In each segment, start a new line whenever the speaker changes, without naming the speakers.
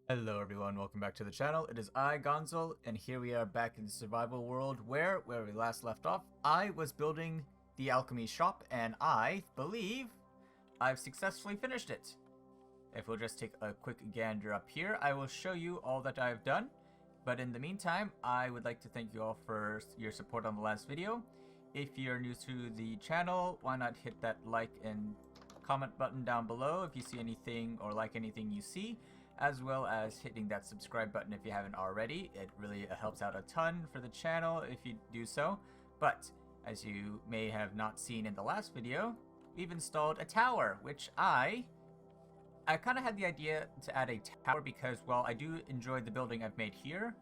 Hello everyone, welcome back to the channel. It is I, Ganxol, and here we are back in the survival world where we last left off, I was building the alchemy shop and I believe I've successfully finished it. If we'll just take a quick gander up here, I will show you all that I've done. But in the meantime, I would like to thank you all for your support on the last video. If you're new to the channel, why not hit that like and comment button down below if you see anything or like anything you see, as well as hitting that subscribe button if you haven't already. It really helps out a ton for the channel if you do so. But as you may have not seen in the last video, we've installed a tower, which I kind of had the idea to add a tower because, well, I do enjoy the building I've made here.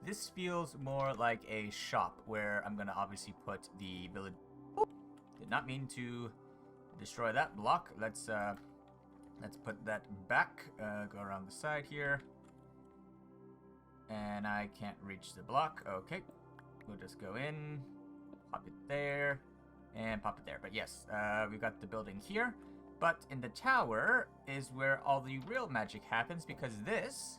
This feels more like a shop where I'm going to obviously put the village. Did not mean to destroy that block. Let's put that back. Go around the side here. And I can't reach the block. Okay. We'll just go in. Pop it there. And pop it there. But yes, we've got the building here. But in the tower is where all the real magic happens, because this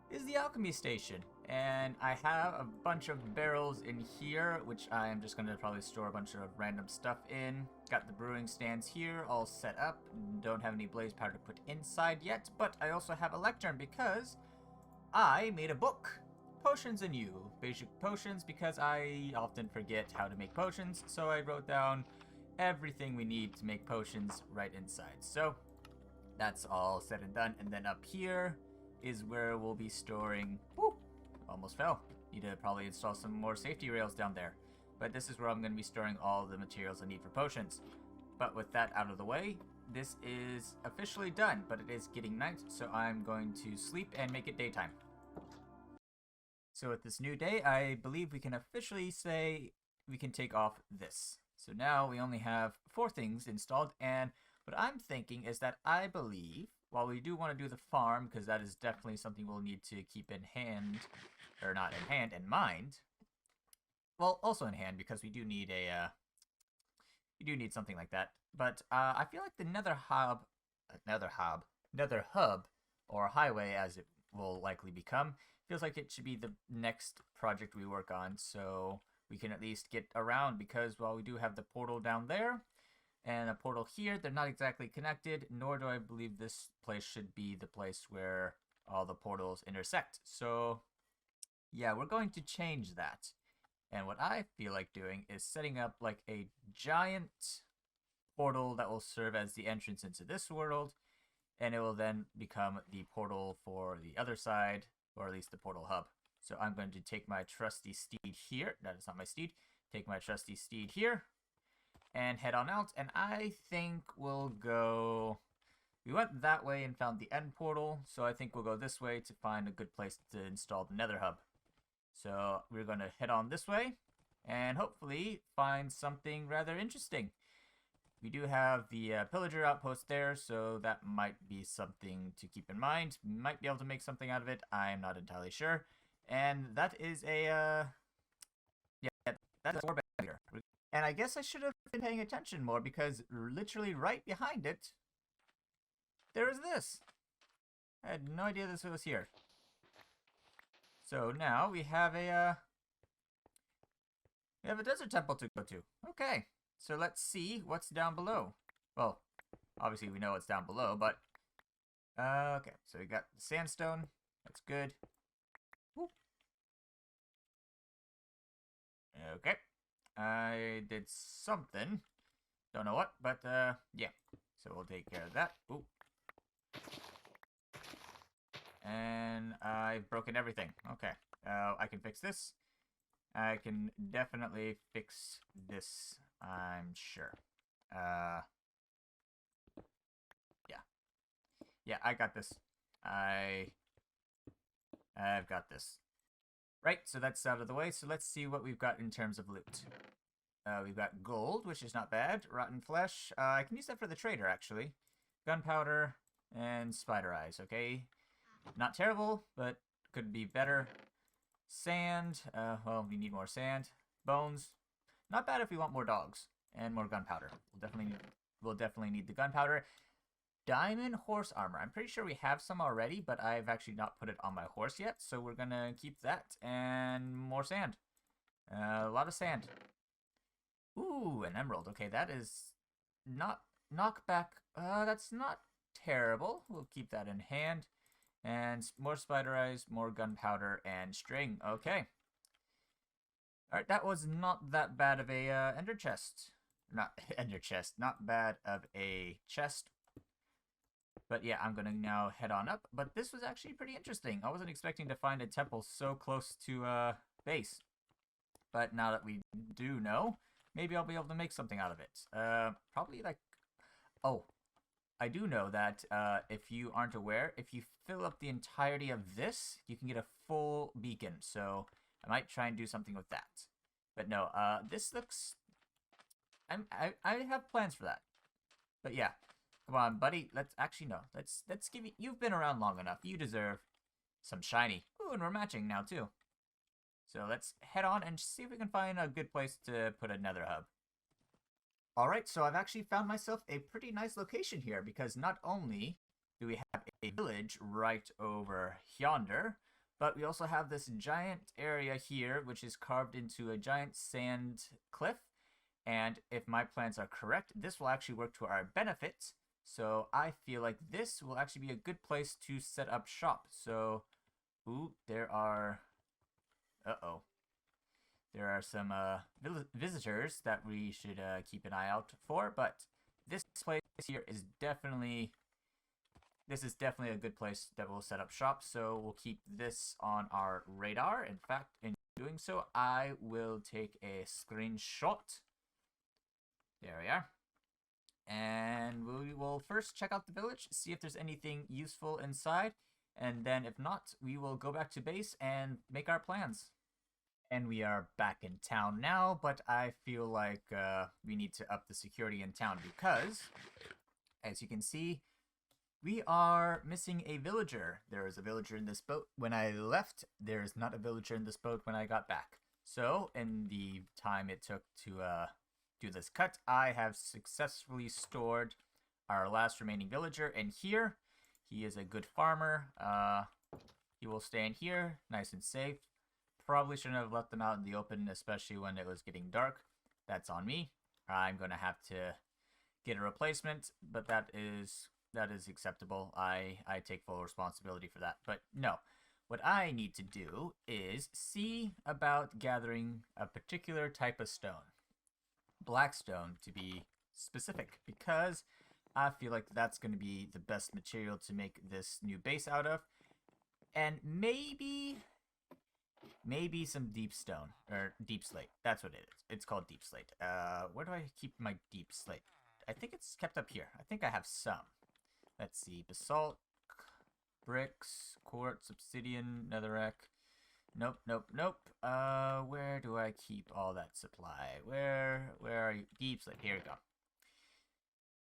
is the alchemy station. And I have a bunch of barrels in here, which I am just going to probably store a bunch of random stuff in. Got the brewing stands here all set up. Don't have any blaze powder to put inside yet, but I also have a lectern because I made a book. Potions and You. Basic potions, because I often forget how to make potions, so I wrote down everything we need to make potions right inside. So that's all said and done. And then up here is where we'll be storing... Woo! Almost fell. Need to probably install some more safety rails down there. But this is where I'm going to be storing all the materials I need for potions. But with that out of the way, this is officially done. But it is getting night, so I'm going to sleep and make it daytime. So with this new day, I believe we can officially say we can take off this. So now we only have 4 things installed, and what I'm thinking is that I believe, while we do want to do the farm, because that is definitely something we'll need to keep in hand, or not in hand, in mind. Well, also in hand, because we do need something like that. But I feel like the Nether hub, or highway as it will likely become, feels like it should be the next project we work on, so we can at least get around, because while we do have the portal down there and a portal here, they're not exactly connected, nor do I believe this place should be the place where all the portals intersect. So yeah, we're going to change that. And what I feel like doing is setting up like a giant portal that will serve as the entrance into this world, and it will then become the portal for the other side, or at least the portal hub. So I'm going to take my trusty steed here. That is not my steed. Take my trusty steed here and head on out. And I think we'll go... We went that way and found the end portal, so I think we'll go this way to find a good place to install the Nether hub. So we're going to head on this way and hopefully find something rather interesting. We do have the pillager outpost there, so that might be something to keep in mind. Might be able to make something out of it. I'm not entirely sure. And that is a, yeah, that's a warband here. And I guess I should have been paying attention more, because literally right behind it, there is this. I had no idea this was here. So now we have a desert temple to go to. Okay, so let's see what's down below. Well, obviously we know what's down below, but okay. So we got sandstone. That's good. Okay. I did something. Don't know what, but yeah. So we'll take care of that. Ooh. And I've broken everything. Okay. I can fix this. I can definitely fix this, I'm sure. Yeah. Yeah, I got this. I've got this. Right, so that's out of the way. So let's see what we've got in terms of loot. We've got gold, which is not bad. Rotten flesh. I can use that for the trader, actually. Gunpowder and spider eyes, okay? Not terrible, but could be better. Sand. Well, we need more sand. Bones. Not bad if we want more dogs and more gunpowder. We'll definitely need the gunpowder. diamond horse armor. I'm pretty sure we have some already, but I've actually not put it on my horse yet. So we're gonna keep that and more sand. A lot of sand. Ooh, an emerald. Okay, that is not knockback. That's not terrible. We'll keep that in hand. And more spider eyes, more gunpowder, and string. Okay. Alright, that was not that bad of a ender chest. Not ender chest. Not bad of a chest. But yeah, I'm gonna now head on up. But this was actually pretty interesting. I wasn't expecting to find a temple so close to base. But now that we do know, maybe I'll be able to make something out of it. Probably like... Oh, I do know that if you aren't aware, if you fill up the entirety of this, you can get a full beacon. So I might try and do something with that. But no, this looks... I have plans for that. But yeah, come on, buddy. Let's actually no. Let's give you. You've been around long enough. You deserve some shiny. Ooh, and we're matching now too. So let's head on and see if we can find a good place to put a nether hub. Alright, so I've actually found myself a pretty nice location here because not only do we have a village right over yonder, but we also have this giant area here which is carved into a giant sand cliff. And if my plans are correct, this will actually work to our benefit. So I feel like this will actually be a good place to set up shop. So, ooh, there are... Uh-oh. There are some visitors that we should keep an eye out for. But this place here is definitely... This is definitely a good place that we'll set up shop. So we'll keep this on our radar. In fact, in doing so, I will take a screenshot. There we are. And we will first check out the village, see if there's anything useful inside. And then if not, we will go back to base and make our plans. And we are back in town now, but I feel like we need to up the security in town because, as you can see, we are missing a villager. There is a villager in this boat when I left. There is not a villager in this boat when I got back. So, in the time it took to do this cut, I have successfully stored our last remaining villager in here. He is a good farmer. He will stay in here, nice and safe. Probably shouldn't have left them out in the open, especially when it was getting dark. That's on me. I'm gonna have to get a replacement, but that is acceptable. I take full responsibility for that. But no, what I need to do is see about gathering a particular type of stone. Blackstone to be specific, because I feel like that's going to be the best material to make this new base out of. And maybe some deep stone, or deep slate. That's what it is. It's called deep slate. Where do I keep my deep slate? I think it's kept up here. I think I have some. Let's see. Basalt, bricks, quartz, obsidian, netherrack. Nope, nope, nope. Where do I keep all that supply? Where are you? Deep slate. Here we go.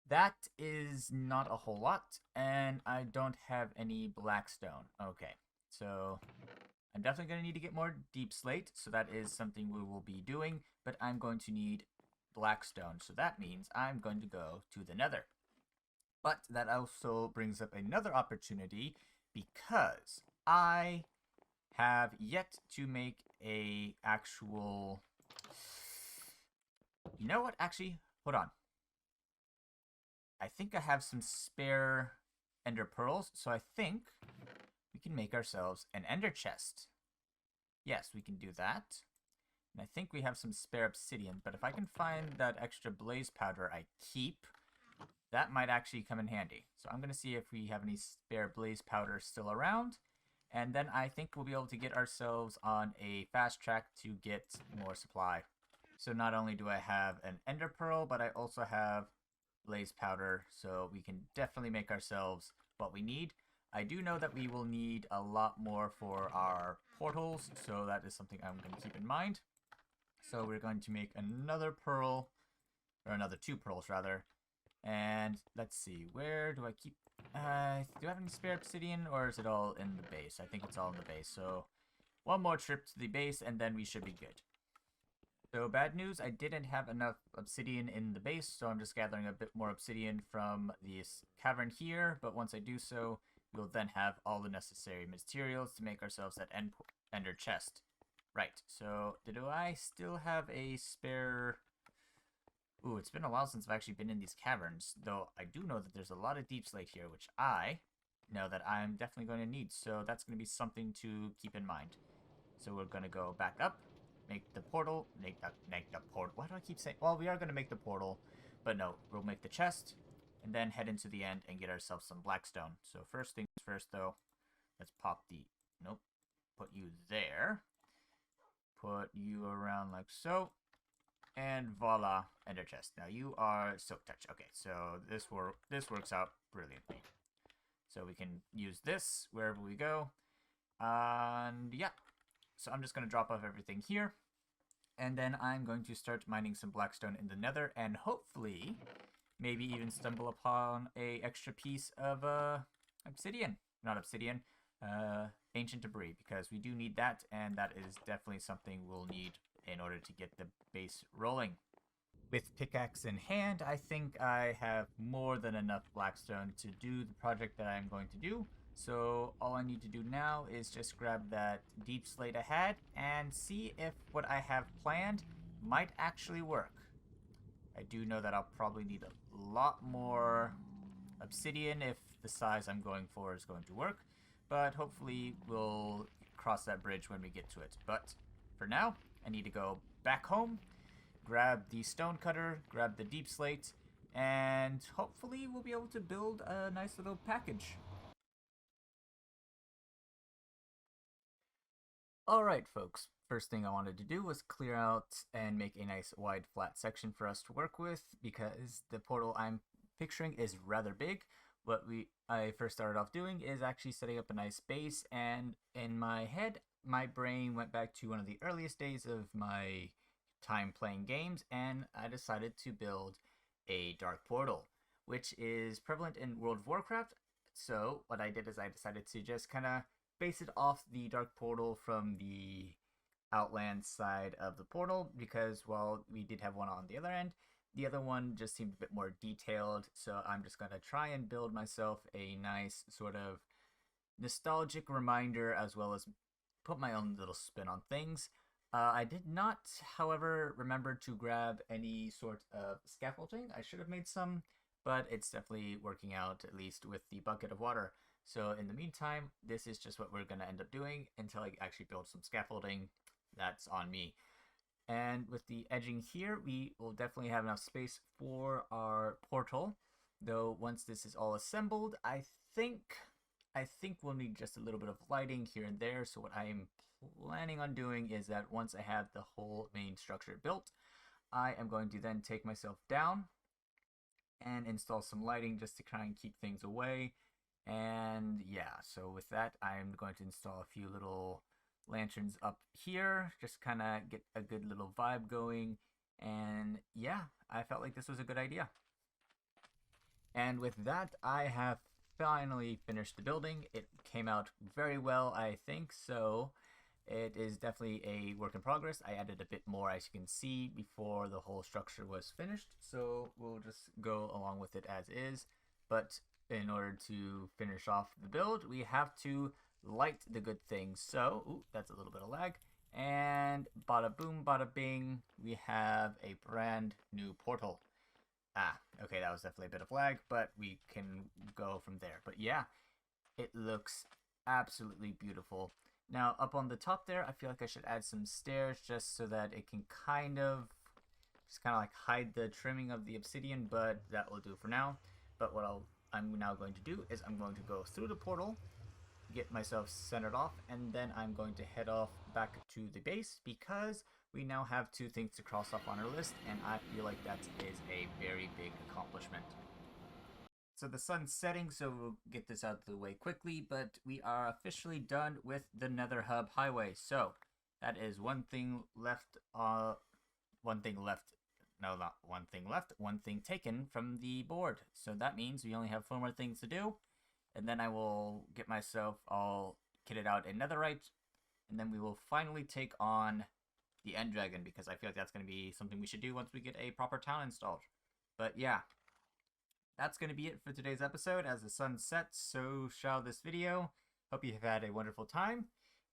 That is not a whole lot, and I don't have any blackstone. Okay, so I'm definitely going to need to get more deep slate, so that is something we will be doing, but I'm going to need blackstone, so that means I'm going to go to the nether. But that also brings up another opportunity, because I have yet to make a actual... You know what? Actually, hold on. I think I have some spare ender pearls, so I think we can make ourselves an ender chest. Yes, we can do that. And I think we have some spare obsidian, but if I can find that extra blaze powder I keep, that might actually come in handy. So I'm going to see if we have any spare blaze powder still around. And then I think we'll be able to get ourselves on a fast track to get more supply. So not only do I have an ender pearl, but I also have blaze powder. So we can definitely make ourselves what we need. I do know that we will need a lot more for our portals. So that is something I'm going to keep in mind. So we're going to make another pearl, or another 2 pearls rather. And let's see, where do I keep... do I have any spare obsidian, or is it all in the base? I think it's all in the base, so one more trip to the base, and then we should be good. So bad news, I didn't have enough obsidian in the base, so I'm just gathering a bit more obsidian from this cavern here, but once I do so, we'll then have all the necessary materials to make ourselves that ender chest. Right, so do I still have a spare... Ooh, it's been a while since I've actually been in these caverns, though I do know that there's a lot of deep slate here, which I know that I'm definitely going to need, so that's going to be something to keep in mind. So we're going to go back up, make the portal, make the portal. Why do I keep saying? Well, we are going to make the portal, but no, we'll make the chest, and then head into the end and get ourselves some blackstone. So first things first, though, let's pop the, nope, put you there, put you around like so, and voila, ender chest. Now you are silk touch. Okay, so this works out brilliantly. So we can use this wherever we go, and yeah. So I'm just going to drop off everything here. And then I'm going to start mining some blackstone in the nether. And hopefully, maybe even stumble upon a extra piece of obsidian. Not obsidian, ancient debris. Because we do need that. And that is definitely something we'll need in order to get the base rolling. With pickaxe in hand, I think I have more than enough blackstone to do the project that I'm going to do. So all I need to do now is just grab that deep slate I had and see if what I have planned might actually work. I do know that I'll probably need a lot more obsidian if the size I'm going for is going to work, but hopefully we'll cross that bridge when we get to it. But for now, I need to go back home, grab the stone cutter, grab the deep slate, and hopefully we'll be able to build a nice little package. Alright folks, first thing I wanted to do was clear out and make a nice wide flat section for us to work with because the portal I'm picturing is rather big. What I first started off doing is actually setting up a nice base, and in my head my brain went back to one of the earliest days of my time playing games, and I decided to build a dark portal, which is prevalent in World of Warcraft. So what I did is I decided to just kind of base it off the dark portal from the Outland side of the portal, because while we did have one on the other end, the other one just seemed a bit more detailed. So I'm just going to try and build myself a nice sort of nostalgic reminder, as well as put my own little spin on things. I did not, however, remember to grab any sort of scaffolding. I should have made some, but it's definitely working out, at least with the bucket of water. So in the meantime, this is just what we're going to end up doing until I actually build some scaffolding. That's on me. And with the edging here, we will definitely have enough space for our portal. Though once this is all assembled, I think we'll need just a little bit of lighting here and there. So what I am planning on doing is that once I have the whole main structure built, I am going to then take myself down and install some lighting just to try and keep things away. And yeah, so with that, I'm going to install a few little lanterns up here, just kind of get a good little vibe going. And yeah, I felt like this was a good idea. And with that, I have finally finished the building. It came out very well, I think, so it is definitely a work in progress. I added a bit more, as you can see, before the whole structure was finished, so we'll just go along with it as is. But in order to finish off the build, we have to light the good things. So, ooh, that's a little bit of lag. And bada boom, bada bing, we have a brand new portal. Ah, okay, that was definitely a bit of lag, but we can go from there. But yeah, it looks absolutely beautiful. Now, up on the top there, I feel like I should add some stairs just so that it can kind of like hide the trimming of the obsidian, but that will do for now. But what I'm now going to do is I'm going to go through the portal, get myself centered off, and then I'm going to head off back to the base because we now have 2 things to cross off on our list, and I feel like that is a very big accomplishment. So the sun's setting, so we'll get this out of the way quickly, but we are officially done with the Nether Hub Highway. So that is one thing left, no, not one thing left, one thing taken from the board. So that means we only have 4 more things to do, and then I will get myself all kitted out in netherite, and then we will finally take on the end dragon, because I feel like that's going to be something we should do once we get a proper town installed. But yeah, that's going to be it for today's episode. As the sun sets, so shall this video. Hope you have had a wonderful time.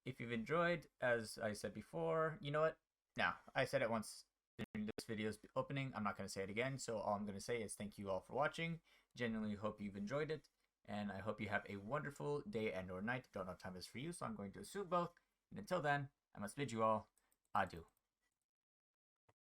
If you've enjoyed, as I said before, you know what? Now, I said it once during this video's opening. I'm not going to say it again, so all I'm going to say is thank you all for watching. Genuinely hope you've enjoyed it, and I hope you have a wonderful day and or night. Don't know what time it is for you, so I'm going to assume both. And until then, I must bid you all adieu.